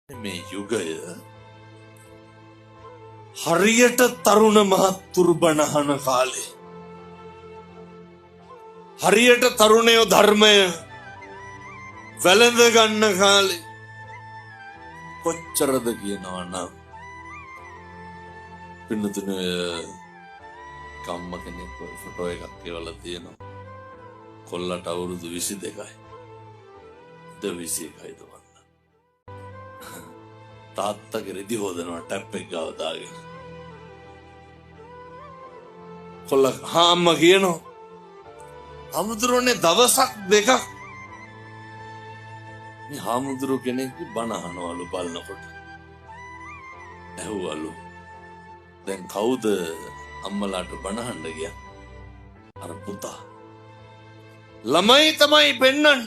මේ යුගය හරියට තරුණ මහත්තුරු බණහන කාලේ හරියට තරුණයෝ ධර්මය වැළඳ ගන්න කාලේ කොච්චරද කියනවා නම් පින්නතුනේ කම්ම කෙනෙක් ෆොටෝ එකක් කියලා තියෙනවා කොල්ලට අවුරුදු 22යි 21යි දුවන්න තාත්තගේ රෙදි හොදනවා ටැප් එක ගාව දාගෙන කොල්ල හාම්ම කියනවා හාමුදුරුවනේ දවසක් දෙකක් මේ හාමුදුරුව කෙනෙක්ගේ බණ අහනවලු බලනකොට ඇහුවලු දැන් කවුද අම්මලාට බණ අහන්න ගියා අර පුතා ළමයි තමයි පෙන්නන්නේ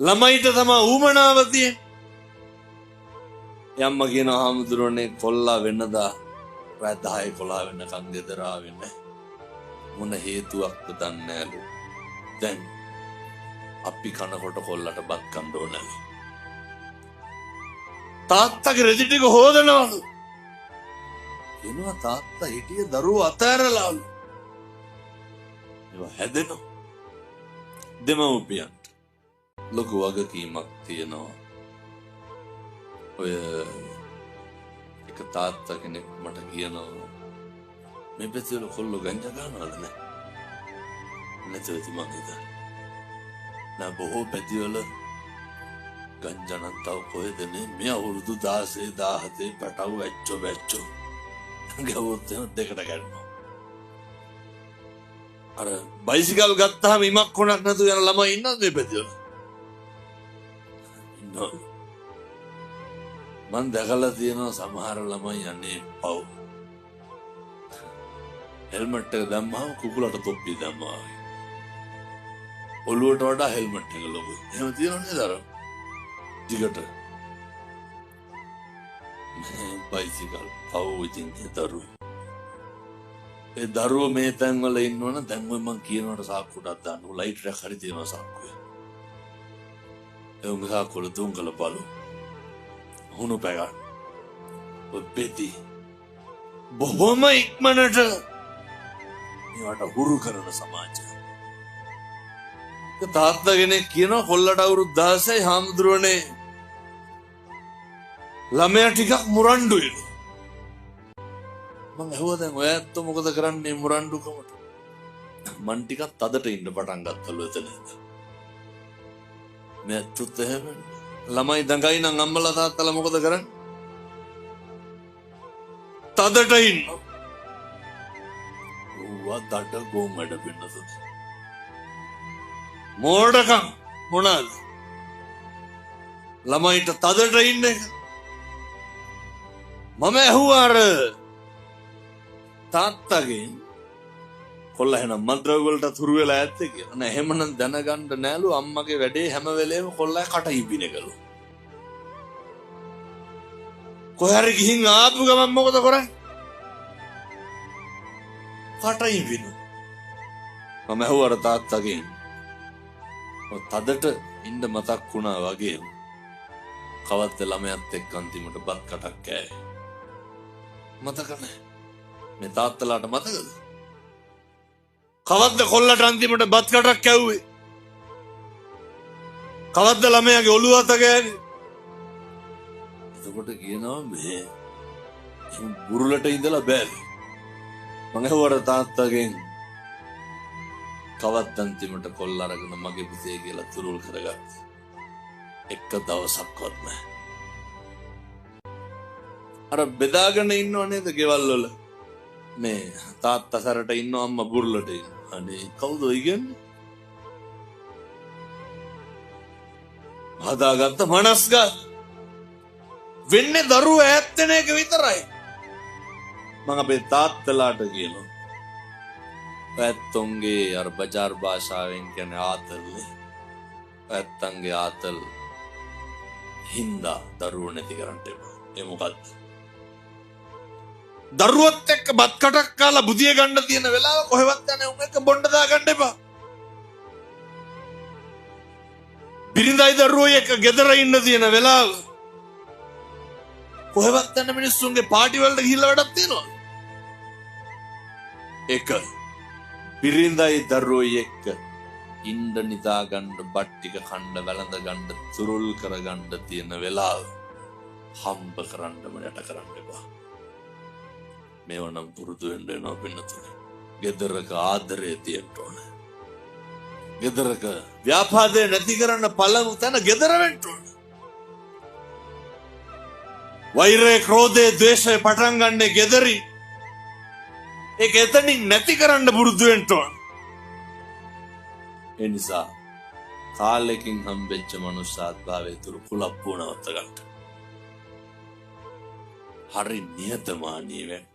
ළමයිට තමයි ඌමනාව තියෙන්නේ යම්ම කියන හාමුදුරුවනේ කොල්ලා වෙන්නදා රාත් 10 11 වෙනකන් ගෙදර ආවේ නැහැ මොන හේතුවක්ද දන්නේ නැලු දැන් අපි කනකොට කොල්ලට බත් කන්න ඕනලු තාත්තගේ රෙදි ටික හොදනවලු එනවා තාත්තා හිටිය දරුවෝ අතෑරලාලු ඒවා හැදෙනවා දෙමව්පියන්ට ලොකු වගකීමක් තියෙනවා ඔය එක තාත්තා කෙනෙක් මට කියනවා මේ පැත්තේ කොල්ලෝ ගංජා ගන්නවද නැත්නම් මං හිතන්නේ නෑ බොහෝ පැතිවල ගංජා නම් තව කොහෙද මේ අවුරුදු 16 17 පටව වැච්චෝ ගවොත් දෙකට ගන්නවා අර බයිසිකල් ගත්තාම ඉමක් කොනක් නැතුව යන ළමයි ඉන්නවද මේ පැතිවල ඉන්නවා මන් දැකලා තියෙනවා සමහර ළමයි යන්නේ පව් හෙල්මට් එක දැම්මම කුකුලට තොප්පි දැම්මා ඔළුවට වඩා හෙල්මට් එක ලොකුයි එහෙම තියෙනවනේ දර ටිකට බයිසිකල් පව් ඉතින් ඒ දරුවෝ මේ තැන්වල ඉන්නවනම් දැන් ඔය මං කියනවට සාක්කුටක් දාන්න ලයිට් එකක් හරි තියෙනවා සාක්කුවේ ඒ උඹ සාක්කුවල තුන් කළ බලු හුණු පැගන්න ඔය පෙති බොහොම ඉක්මනට මේවට හුරු කරන සමාජය තාත්තා කෙනෙක් කියනවා කොල්ලට අවුරුදු 16යි හාමුදුරුවනේ ළමයා ටිකක් මුරණ්ඩුයිලු මං ඇහුවා දැන් ඔය ඇත්තෝ මොකද කරන්නේ මුරණ්ඩුකමට මං ටිකක් තදට ඉන්න පටන් ගත්තලු එතන මේ ඇත්තොත් එහෙම ළමයි දඟයි නම් අම්මලා තාත්තලා මොකද කරන්නේ තදට ඉන්න ඌවා දඩ ගොම්මඩ පින්නසු මෝඩකම් මොනවාද ළමයිට තදට ඉන්න එක මම ඇහුවා අර තාත්තගෙන් කොල්ල එහෙනම් මද්ද්‍රව්‍ය වලට තුරු වෙලා ඇත්තේ කියලා නෑ එහෙමනම් දැනගන්න නෑලු අම්මගේ වැඩේ හැම වෙලේම කොල්ලා කට ඉබිනකලු කොහේ හරි ගිහින් ආපු ගමන් මොකද කරන්නේ කට ඉබිනු මම ඇහුවා අර තාත්තගෙන් තදට ඉන්න මතක් වුණා වගේ කවද්ද ළමයාත් එක්ක අන්තිමට බත් කටක් කෑවේ මතක නැහැ මේ තාත්තලාට මතකද කවද්ද කොල්ලට අන්තිමට බත් කටක් කැව්වේ කවද්ද ළමයාගේ ඔළුව අත ගෑවේ එතකොට කියනවා මේ බුරුලට ඉඳලා බෑවේ මම ඇහුවා තාත්තගෙන් කවත් අන්තිමට කොල්ල අරගෙන මගේ පුතේ කියලා තුරුල් කරගත්ත එක දවසක්වත් නැහැ අර බෙදාගෙන ඉන්නව නේද ගෙවල් වල මේ තාත්තා සැරට ඉන්නව අම්මා බුරුලට ඉන්නවා අනේ කවුද ඔය කියන්නේ හදාගත්ත මනස්ගත වෙන්නේ දරුවෝ ඈත් වෙන එක විතරයි මම අපේ තාත්තලාට කියනවා ඇත්තොන්ගේ අර බජාර් භාෂාවෙන් කියන්නේ ආතල්නේ ඇත්තන්ගේ ආතල් හින්දා දරුවෝ නැති කරන්න එපා ඒ මොකද්ද දරුවොත් එක්ක බත් කටක් කාලා බුදිය ගන්න තියෙන වෙලාව කොහෙවත් යන්නේ උන් එක්ක බොණ්ඩ දා ගන්න එපා බිරිඳ බිරිඳයි දරුවෝ එක්ක ගෙදර ඉන්න තියෙන වෙලාව කොහෙවත් යන මිනිස්සුන්ගේ පාටි වලට ගිහිල්ලා වැඩක් තියනවා. එක බිරිඳයි දරුවෝ එක්ක ඉන්න නිදා ගන්න බත් ටික කන්න වැළඳ ගන්න තුරුල් කර ගන්න තියෙන වෙලාව හම්බ කරන්නම යට කරන්න එපා. මේව නම් පුරුදු වෙන්න වෙනවා පින්නතුනේ. ගෙදරක ආදරය තියෙන්න ඕනේ. ගෙදරක ව්‍යාපාදේ නැති කරන්න පළමු තැන ගෙදර වෙන්න ඕනේ. වෛරය, ක්‍රෝධය, ද්වේෂය පටන් ගන්නේ ගෙදරින්. ඒක එතනින් නැති කරන්න පුරුදු වෙන්න ඕනේ. ඒ නිසා කාලෙකින් හම්බෙච්ච මනුෂ්‍යාත්භාවය තුරු කුලප්පුව නවත්ත ගන්න. හරි නිහතමානී වෙන්න.